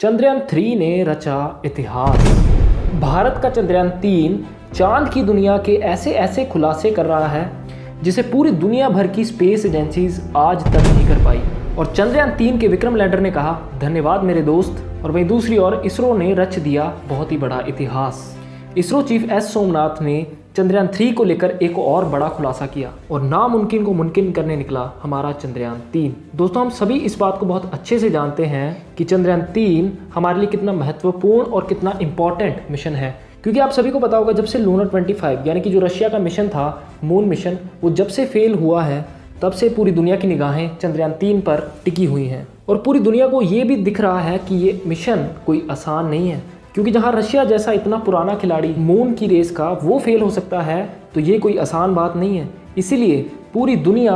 चंद्रयान 3 ने रचा इतिहास। भारत का चंद्रयान 3 चांद की दुनिया के ऐसे ऐसे खुलासे कर रहा है जिसे पूरी दुनिया भर की स्पेस एजेंसीज आज तक नहीं कर पाई। और चंद्रयान 3 के विक्रम लैंडर ने कहा धन्यवाद मेरे दोस्त। और वहीं दूसरी ओर इसरो ने रच दिया बहुत ही बड़ा इतिहास। इसरो चीफ एस सोमनाथ ने चंद्रयान 3 को लेकर एक और बड़ा खुलासा किया और नामुमकिन को मुमकिन करने निकला हमारा चंद्रयान 3। दोस्तों, हम सभी इस बात को बहुत अच्छे से जानते हैं कि चंद्रयान 3 हमारे लिए कितना महत्वपूर्ण और कितना इम्पॉर्टेंट मिशन है, क्योंकि आप सभी को पता होगा जब से लूनर 25 यानी कि जो रशिया का मिशन था, मून मिशन, वो जब से फेल हुआ है तब से पूरी दुनिया की निगाहें चंद्रयान 3 पर टिकी हुई हैं। और पूरी दुनिया को ये भी दिख रहा है कि ये मिशन कोई आसान नहीं है, क्योंकि जहां रशिया जैसा इतना पुराना खिलाड़ी मून की रेस का वो फेल हो सकता है, तो ये कोई आसान बात नहीं है। इसीलिए पूरी दुनिया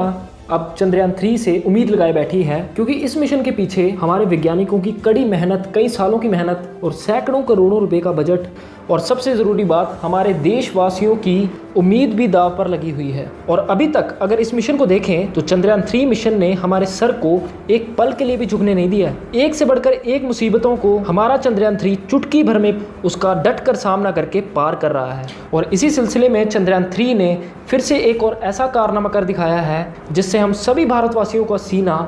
अब चंद्रयान 3 से उम्मीद लगाए बैठी है, क्योंकि इस मिशन के पीछे हमारे वैज्ञानिकों की कड़ी मेहनत, कई सालों की मेहनत और सैकड़ों करोड़ों रुपए का बजट, और सबसे ज़रूरी बात हमारे देशवासियों की उम्मीद भी दांव पर लगी हुई है। और अभी तक अगर इस मिशन को देखें तो चंद्रयान 3 मिशन ने हमारे सर को एक पल के लिए भी झुकने नहीं दिया। एक से बढ़कर एक मुसीबतों को हमारा चंद्रयान 3 चुटकी भर में उसका डट कर सामना करके पार कर रहा है। और इसी सिलसिले में चंद्रयान 3 ने फिर से एक और ऐसा कारनामा कर दिखाया है जिससे हम सभी भारतवासियों का सीना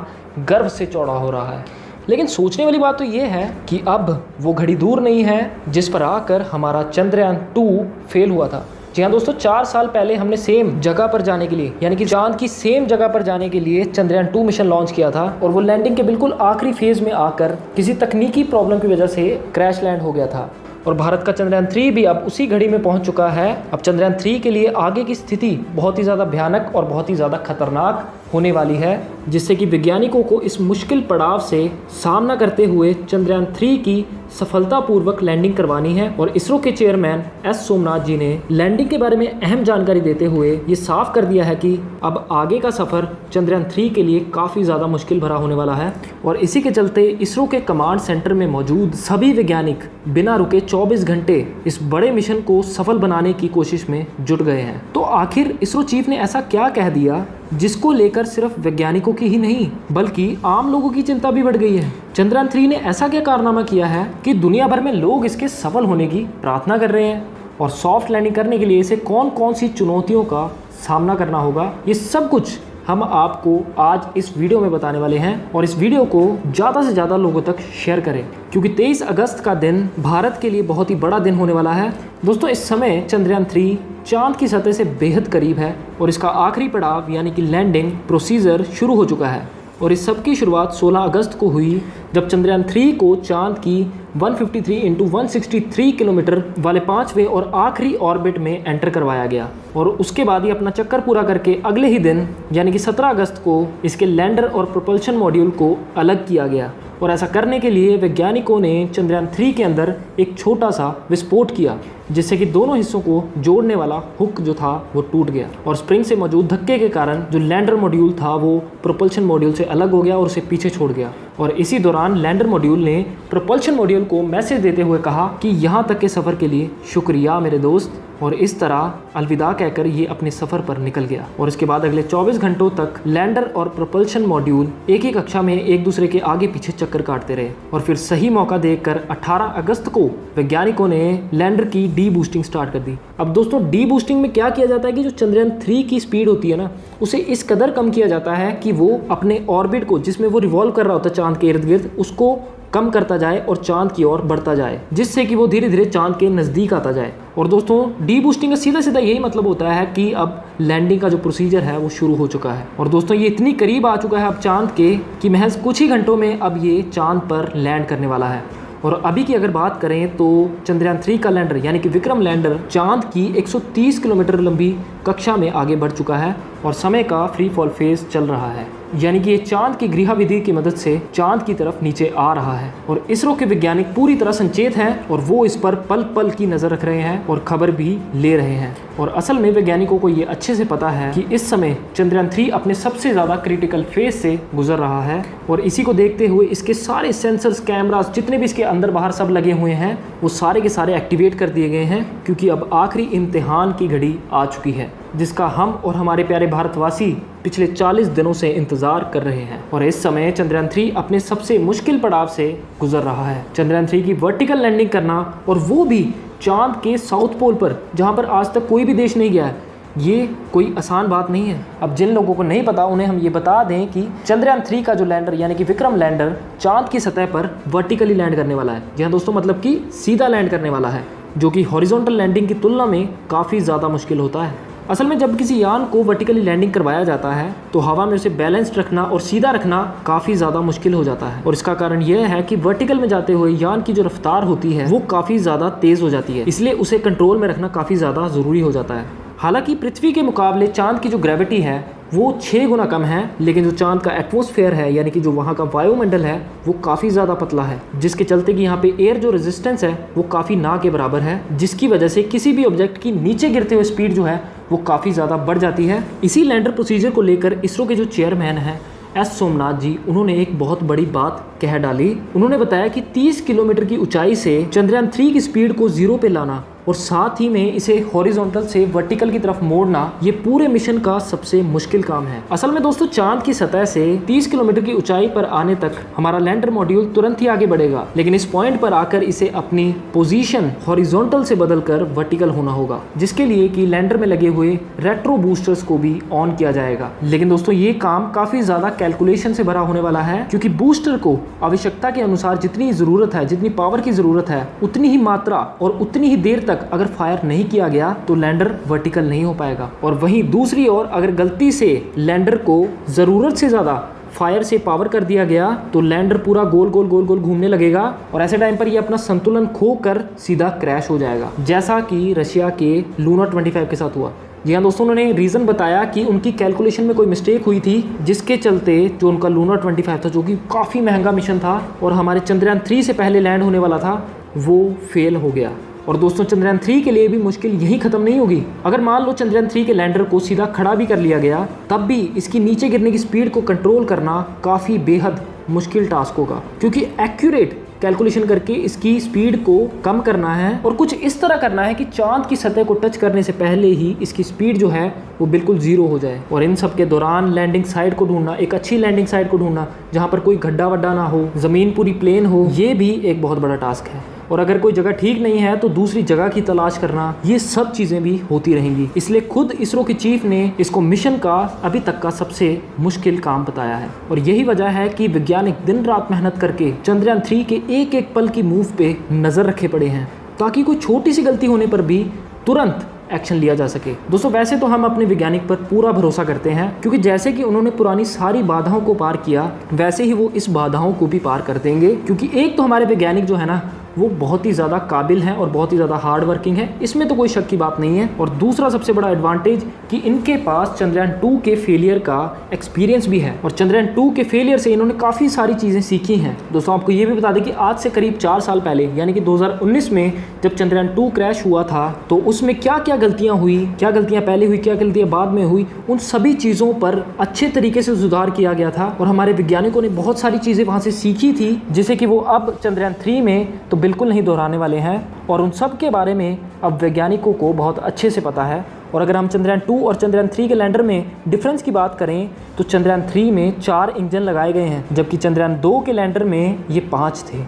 गर्व से चौड़ा हो रहा है। लेकिन सोचने वाली बात तो ये है कि अब वो घड़ी दूर नहीं है जिस पर आकर हमारा चंद्रयान 2 फेल हुआ था। जी हाँ दोस्तों, 4 साल पहले हमने सेम जगह पर जाने के लिए, यानी कि चांद की सेम जगह पर जाने के लिए चंद्रयान 2 मिशन लॉन्च किया था, और वो लैंडिंग के बिल्कुल आखिरी फेज में आकर किसी तकनीकी प्रॉब्लम की वजह से क्रैश लैंड हो गया था। और भारत का चंद्रयान 3 भी अब उसी घड़ी में पहुंच चुका है। अब चंद्रयान 3 के लिए आगे की स्थिति बहुत ही ज़्यादा भयानक और बहुत ही ज़्यादा खतरनाक होने वाली है, जिससे कि वैज्ञानिकों को इस मुश्किल पड़ाव से सामना करते हुए चंद्रयान 3 की सफलतापूर्वक लैंडिंग करवानी है। और इसरो के चेयरमैन एस सोमनाथ जी ने लैंडिंग के बारे में अहम जानकारी देते हुए ये साफ कर दिया है कि अब आगे का सफ़र चंद्रयान 3 के लिए काफ़ी ज़्यादा मुश्किल भरा होने वाला है। और इसी के चलते इसरो के कमांड सेंटर में मौजूद सभी वैज्ञानिक बिना रुके 24 घंटे इस बड़े मिशन को सफल बनाने की कोशिश में जुट गए हैं। तो आखिर इसरो चीफ ने ऐसा क्या कह दिया जिसको लेकर सिर्फ वैज्ञानिकों की ही नहीं बल्कि आम लोगों की चिंता भी बढ़ गई है? चंद्रयान 3 ने ऐसा क्या कारनामा किया है कि दुनिया भर में लोग इसके सफल होने की प्रार्थना कर रहे हैं? और सॉफ्ट लैंडिंग करने के लिए इसे कौन कौन सी चुनौतियों का सामना करना होगा, ये सब कुछ हम आपको आज इस वीडियो में बताने वाले हैं। और इस वीडियो को ज़्यादा से ज़्यादा लोगों तक शेयर करें, क्योंकि 23 अगस्त का दिन भारत के लिए बहुत ही बड़ा दिन होने वाला है। दोस्तों, इस समय चंद्रयान 3 चांद की सतह से बेहद करीब है और इसका आखिरी पड़ाव यानी कि लैंडिंग प्रोसीजर शुरू हो चुका है। और इस सब की शुरुआत 16 अगस्त को हुई, जब चंद्रयान 3 को चांद की 153 × 163 किलोमीटर वाले 5वें और आखिरी ऑर्बिट में एंटर करवाया गया। और उसके बाद ही अपना चक्कर पूरा करके अगले ही दिन यानी कि 17 अगस्त को इसके लैंडर और प्रोपल्शन मॉड्यूल को अलग किया गया। और ऐसा करने के लिए वैज्ञानिकों ने चंद्रयान 3 के अंदर एक छोटा सा विस्फोट किया, जिससे कि दोनों हिस्सों को जोड़ने वाला हुक जो था वो टूट गया। और स्प्रिंग से मौजूद धक्के के कारण जो लैंडर मॉड्यूल था वो प्रोपल्शन मॉड्यूल से अलग हो गया और उसे पीछे छोड़ गया। और इसी दौरान लैंडर मॉड्यूल ने प्रोपल्शन मॉड्यूल को मैसेज देते हुए कहा कि यहाँ तक के सफ़र के लिए शुक्रिया मेरे दोस्त। और इस तरह अलविदा कहकर ये अपने सफ़र पर निकल गया। और इसके बाद अगले 24 घंटों तक लैंडर और प्रोपल्शन मॉड्यूल एक ही कक्षा में एक दूसरे के आगे पीछे चक्कर काटते रहे। और फिर सही मौका देखकर 18 अगस्त को वैज्ञानिकों ने लैंडर की डी बूस्टिंग स्टार्ट कर दी। अब दोस्तों, डी बूस्टिंग में क्या किया जाता है कि जो चंद्रयान 3 की स्पीड होती है ना, उसे इस कदर कम किया जाता है कि वो अपने ऑर्बिट को, जिसमें वो रिवॉल्व कर रहा होता है चांद के इर्द गिर्द, उसको कम करता जाए और चांद की ओर बढ़ता जाए, जिससे कि वो धीरे धीरे चांद के नज़दीक आता जाए। और दोस्तों, डी बूस्टिंग का सीधा सीधा यही मतलब होता है कि अब लैंडिंग का जो प्रोसीजर है वो शुरू हो चुका है। और दोस्तों, ये इतनी करीब आ चुका है अब चांद के कि महज कुछ ही घंटों में अब ये चांद पर लैंड करने वाला है। और अभी की अगर बात करें तो चंद्रयान 3 का लैंडर यानी कि विक्रम लैंडर चांद की 130 किलोमीटर लंबी कक्षा में आगे बढ़ चुका है और समय का फ्री फॉल फेज चल रहा है, यानी कि ये चांद की गृहाविधि की मदद से चांद की तरफ नीचे आ रहा है। और इसरो के वैज्ञानिक पूरी तरह संचेत हैं और वो इस पर पल पल की नज़र रख रहे हैं और खबर भी ले रहे हैं। और असल में वैज्ञानिकों को ये अच्छे से पता है कि इस समय चंद्रयान 3 अपने सबसे ज़्यादा क्रिटिकल फेज से गुजर रहा है। और इसी को देखते हुए इसके सारे सेंसर्स, कैमरास, जितने भी इसके अंदर बाहर सब लगे हुए हैं, वो सारे के सारे एक्टिवेट कर दिए गए हैं, क्योंकि अब आखिरी इम्तिहान की घड़ी आ चुकी है। जिसका हम और हमारे प्यारे भारतवासी पिछले 40 दिनों से इंतजार कर रहे हैं। और इस समय चंद्रयान 3 अपने सबसे मुश्किल पड़ाव से गुजर रहा है। चंद्रयान 3 की वर्टिकल लैंडिंग करना, और वो भी चांद के साउथ पोल पर, जहां पर आज तक कोई भी देश नहीं गया है, ये कोई आसान बात नहीं है। अब जिन लोगों को नहीं पता उन्हें हम ये बता दें कि चंद्रयान 3 का जो लैंडर यानी कि विक्रम लैंडर चांद की सतह पर वर्टिकली लैंड करने वाला है। जी हाँ दोस्तों, मतलब कि सीधा लैंड करने वाला है, जो कि हॉरिजॉन्टल लैंडिंग की तुलना में काफ़ी ज़्यादा मुश्किल होता है। असल में जब किसी यान को वर्टिकली लैंडिंग करवाया जाता है तो हवा में उसे बैलेंस्ड रखना और सीधा रखना काफ़ी ज़्यादा मुश्किल हो जाता है। और इसका कारण यह है कि वर्टिकल में जाते हुए यान की जो रफ्तार होती है वो काफ़ी ज़्यादा तेज़ हो जाती है, इसलिए उसे कंट्रोल में रखना काफ़ी ज़्यादा ज़रूरी हो जाता है। हालांकि पृथ्वी के मुकाबले चांद की जो ग्रेविटी है वो 6 गुना कम है, लेकिन जो चांद का एटमॉस्फेयर है यानी कि जो वहाँ का वायुमंडल है वो काफ़ी ज़्यादा पतला है, जिसके चलते कि यहाँ पे एयर जो रेजिस्टेंस है वो काफ़ी ना के बराबर है, जिसकी वजह से किसी भी ऑब्जेक्ट की नीचे गिरते हुए स्पीड जो है वो काफ़ी ज़्यादा बढ़ जाती है। इसी लैंडर प्रोसीजर को लेकर इसरो के जो चेयरमैन हैं एस सोमनाथ जी, उन्होंने एक बहुत बड़ी बात कह डाली। उन्होंने बताया कि 30 किलोमीटर की ऊंचाई से चंद्रयान 3 की स्पीड को 0 पे लाना और साथ ही में इसे हॉरिजॉन्टल से वर्टिकल की तरफ मोड़ना, ये पूरे मिशन का सबसे मुश्किल काम है। असल में दोस्तों, चांद की सतह से 30 किलोमीटर की ऊंचाई पर आने तक हमारा लैंडर मॉड्यूल तुरंत ही आगे बढ़ेगा, लेकिन इस पॉइंट पर आकर इसे अपनी पोजीशन हॉरिजॉन्टल से बदलकर वर्टिकल होना होगा, जिसके लिए कि लैंडर में लगे हुए रेट्रो बूस्टर्स को भी ऑन किया जाएगा। लेकिन दोस्तों, ये काम काफी ज्यादा कैलकुलेशन से भरा होने वाला है, क्योंकि बूस्टर को आवश्यकता के अनुसार जितनी जरूरत है, जितनी पावर की जरूरत है, उतनी ही मात्रा और उतनी ही देर तक अगर फायर नहीं किया गया तो लैंडर वर्टिकल नहीं हो पाएगा। और वहीं दूसरी ओर अगर गलती से लैंडर को जरूरत से ज्यादा फायर से पावर कर दिया गया तो लैंडर पूरा गोल गोल गोल गोल घूमने लगेगा और ऐसे टाइम पर ये अपना संतुलन खोकर सीधा क्रैश हो जाएगा, जैसा कि रशिया के लूना 25 के साथ हुआ। जी हाँ दोस्तों, उन्होंने रीज़न बताया कि उनकी कैलकुलेशन में कोई मिस्टेक हुई थी, जिसके चलते जो उनका लूना 25 था, जो कि काफ़ी महंगा मिशन था और हमारे चंद्रयान 3 से पहले लैंड होने वाला था, वो फेल हो गया। और दोस्तों, चंद्रयान 3 के लिए भी मुश्किल यही खत्म नहीं होगी। अगर मान लो चंद्रयान 3 के लैंडर को सीधा खड़ा भी कर लिया गया, तब भी इसकी नीचे गिरने की स्पीड को कंट्रोल करना काफ़ी बेहद मुश्किल टास्क होगा, क्योंकि एक्यूरेट कैलकुलेशन करके इसकी स्पीड को कम करना है और कुछ इस तरह करना है कि चांद की सतह को टच करने से पहले ही इसकी स्पीड जो है वो बिल्कुल 0 हो जाए। और इन सब के दौरान लैंडिंग साइट को ढूंढना, एक अच्छी लैंडिंग साइट को ढूंढना जहाँ पर कोई गड्ढा वड्ढा ना हो, ज़मीन पूरी प्लेन हो, ये भी एक बहुत बड़ा टास्क है। और अगर कोई जगह ठीक नहीं है तो दूसरी जगह की तलाश करना, ये सब चीज़ें भी होती रहेंगी। इसलिए खुद इसरो के चीफ ने इसको मिशन का अभी तक का सबसे मुश्किल काम बताया है। और यही वजह है कि वैज्ञानिक दिन रात मेहनत करके चंद्रयान 3 के एक एक पल की मूव पे नज़र रखे पड़े हैं, ताकि कोई छोटी सी गलती होने पर भी तुरंत एक्शन लिया जा सके। दोस्तों, वैसे तो हम अपने वैज्ञानिक पर पूरा भरोसा करते हैं, क्योंकि जैसे कि उन्होंने पुरानी सारी बाधाओं को पार किया, वैसे ही वो इस बाधाओं को भी पार कर देंगे। क्योंकि एक तो हमारे वैज्ञानिक जो है ना, वो बहुत ही ज़्यादा काबिल हैं और बहुत ही ज़्यादा हार्ड वर्किंग है, इसमें तो कोई शक की बात नहीं है। और दूसरा सबसे बड़ा एडवांटेज कि इनके पास चंद्रयान 2 के फेलियर का एक्सपीरियंस भी है और चंद्रयान 2 के फेलियर से इन्होंने काफ़ी सारी चीज़ें सीखी हैं। दोस्तों, आपको ये भी बता दें कि आज से करीब 4 साल पहले यानी कि 2019 में जब चंद्रयान 2 क्रैश हुआ था, तो उसमें क्या क्या गलतियाँ हुई, क्या गलतियाँ पहले हुई, क्या गलतियाँ बाद में हुई, उन सभी चीज़ों पर अच्छे तरीके से सुधार किया गया था। और हमारे वैज्ञानिकों ने बहुत सारी चीज़ें वहाँ से सीखी थी, जिसे कि वो अब चंद्रयान 3 में तो बिल्कुल नहीं दोहराने वाले हैं। और उन सब के बारे में अब वैज्ञानिकों को बहुत अच्छे से पता है। और अगर हम चंद्रयान 2 और चंद्रयान 3 के लैंडर में डिफरेंस की बात करें तो चंद्रयान 3 में 4 इंजन लगाए गए हैं, जबकि चंद्रयान 2 के लैंडर में ये 5 थे।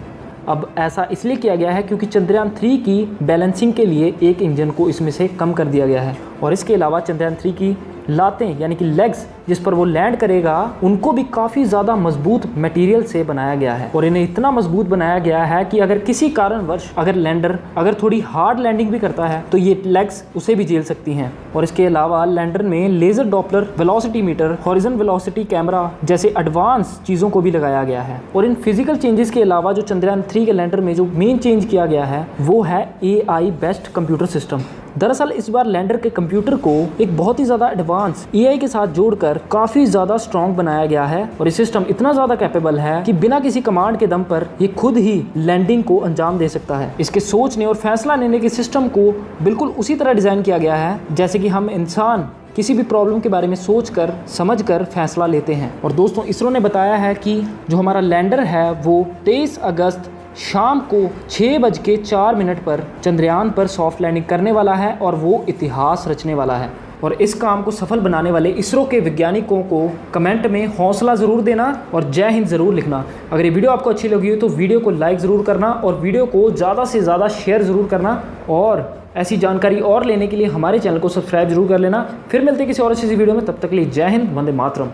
अब ऐसा इसलिए किया गया है क्योंकि चंद्रयान 3 की बैलेंसिंग के लिए एक इंजन को इसमें से कम कर दिया गया है। और इसके अलावा चंद्रयान 3 की लातें यानी कि लेग्स जिस पर वो लैंड करेगा, उनको भी काफ़ी ज़्यादा मजबूत मटेरियल से बनाया गया है। और इन्हें इतना मजबूत बनाया गया है कि अगर किसी कारणवश अगर लैंडर थोड़ी हार्ड लैंडिंग भी करता है तो ये लेग्स उसे भी झेल सकती हैं। और इसके अलावा लैंडर में laser doppler velocity meter, horizon velocity camera जैसे एडवांस चीज़ों को भी लगाया गया है। और इन फिजिकल चेंजेस के अलावा जो चंद्रयान 3 के लैंडर में जो मेन चेंज किया गया है वो है AI बेस्ड कंप्यूटर सिस्टम। दरअसल इस बार लैंडर के कंप्यूटर को एक बहुत ही ज़्यादा एडवांस AI के साथ जोड़कर काफ़ी ज़्यादा स्ट्रॉन्ग बनाया गया है। और ये सिस्टम इतना ज़्यादा कैपेबल है कि बिना किसी कमांड के दम पर ये खुद ही लैंडिंग को अंजाम दे सकता है। इसके सोचने और फैसला लेने के सिस्टम को बिल्कुल उसी तरह डिज़ाइन किया गया है जैसे कि हम इंसान किसी भी प्रॉब्लम के बारे में सोचकर समझकर फैसला लेते हैं। और दोस्तों, इसरो ने बताया है कि जो हमारा लैंडर है वो 23 अगस्त शाम को 6:04 पर चंद्रयान पर सॉफ्ट लैंडिंग करने वाला है और वो इतिहास रचने वाला है। और इस काम को सफल बनाने वाले इसरो के वैज्ञानिकों को कमेंट में हौसला ज़रूर देना और जय हिंद ज़रूर लिखना। अगर ये वीडियो आपको अच्छी लगी हो तो वीडियो को लाइक ज़रूर करना और वीडियो को ज़्यादा से ज़्यादा शेयर ज़रूर करना, और ऐसी जानकारी और लेने के लिए हमारे चैनल को सब्सक्राइब जरूर कर लेना। फिर मिलते हैं किसी और अच्छी सी वीडियो में, तब तक के लिए जय हिंद, वंदे मातरम।